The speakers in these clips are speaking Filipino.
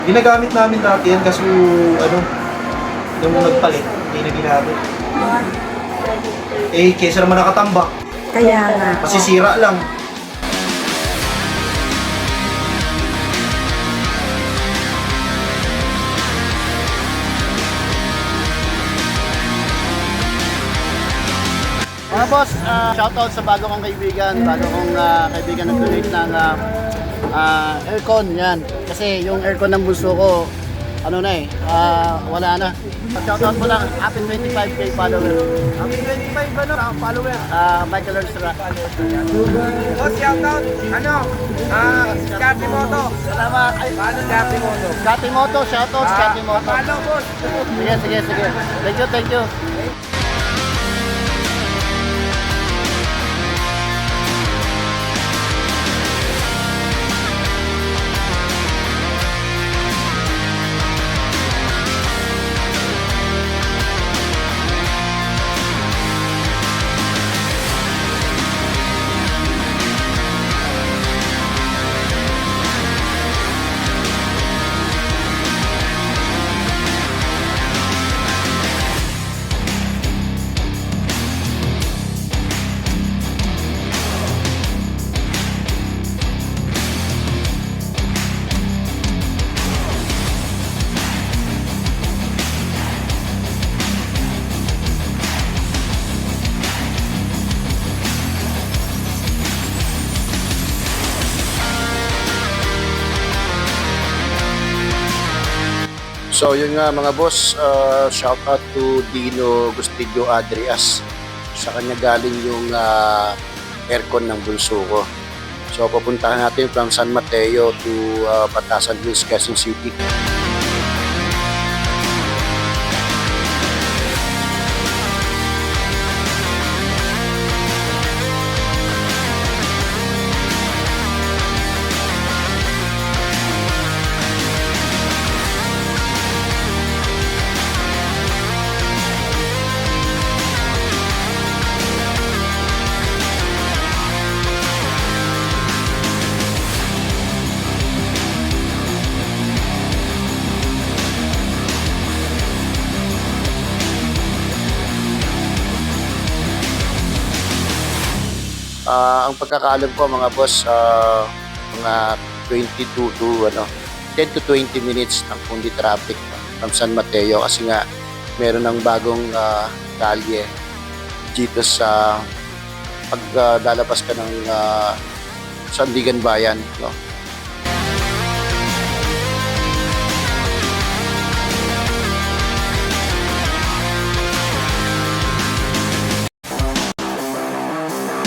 Ginagamit namin dati yan kaso ano, nung nagpalit, hindi na ginamit. Eh, kesa naman nakatambak, Kaya nga. masisira lang. Mga boss, shoutout sa bago kong kaibigan, nag-donate ng aircon, yan. Kasi yung aircon ng bunso ko, wala na. Shoutout mo lang, happy 25k follower. Happy 25 ba na follower? Michael Erstra. Boss, shoutout, Scotty Moto. Salamat. Ay, Paano Scotty Moto? Scotty Moto, shoutout Scotty Moto. Paano, boss? Sige. Thank you. So yun nga mga boss, shout out to Dino Gustillo Adrias. Sa kanya galing yung aircon ng bunso ko. So pupuntahan natin from San Mateo to Batasan Hills, Quezon City. Ang pagkakaalam ko mga boss, mga 22 to 10 to 20 minutes ng kundi traffic from San Mateo kasi nga meron ng bagong kalye dito sa paglalabas ka ng Sandigan Bayan, no?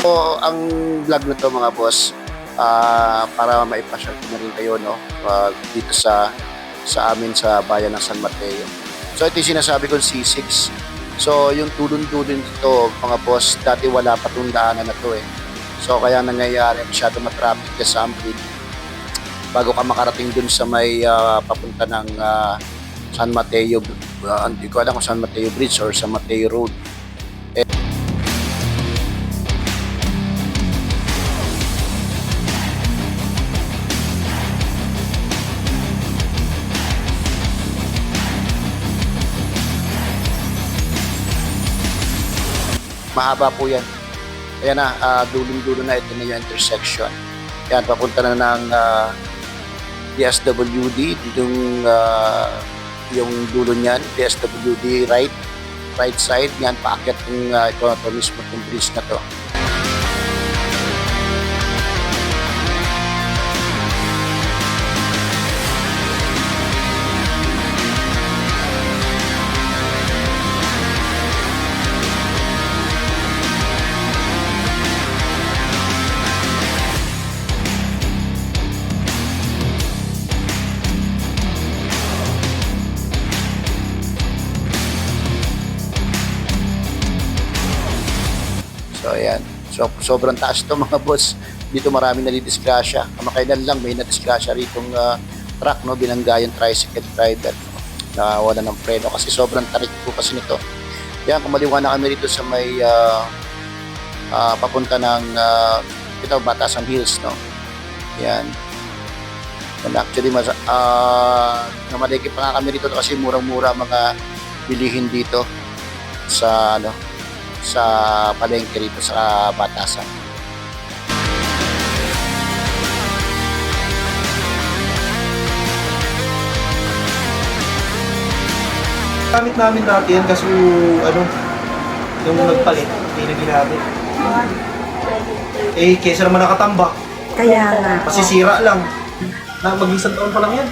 So, ang vlog na to mga boss, para maipasyal ko na rin kayo, no? Dito sa amin sa bayan ng San Mateo. So ito yung sinasabi kong C6. So yung tulon-tulon dito mga boss, dati wala pa itong daanan na to eh. So kaya nangyayari masyado matraffic ka sa Ampid bago ka makarating dun sa may papunta ng San Mateo, hindi ko alam kung San Mateo Bridge or San Mateo Road. Mahaba po yan. Ayan na, dulong-dulo na ito na yung intersection. Yan, papunta na ng DSWD, yung dulo niyan, DSWD right side, yan, paakyat yung ito na to mismo, yung bridge na to. So ayan. So sobrang taas to mga boss. Dito maraming nadidisgrasya. Kamakailan lang may nadisgrasya ritong truck, no, binangga yung tricycle driver, no, na wala ng preno kasi sobrang tarik po kasi nito. Yan, kumaliwa na kami rito sa may papunta ng ito Batasan Hills, no. Yan. Yan, actually, namaliki pa nga kami dito kasi murang-mura mga bilihin dito sa sa palengke rito sa Batasan. Gamit namin dati yan kaso nung nagpalit, hindi na ginamit. Eh, kesa naman nakatambak, Kaya nga. masisira lang. Mag-isang taon pa lang yan.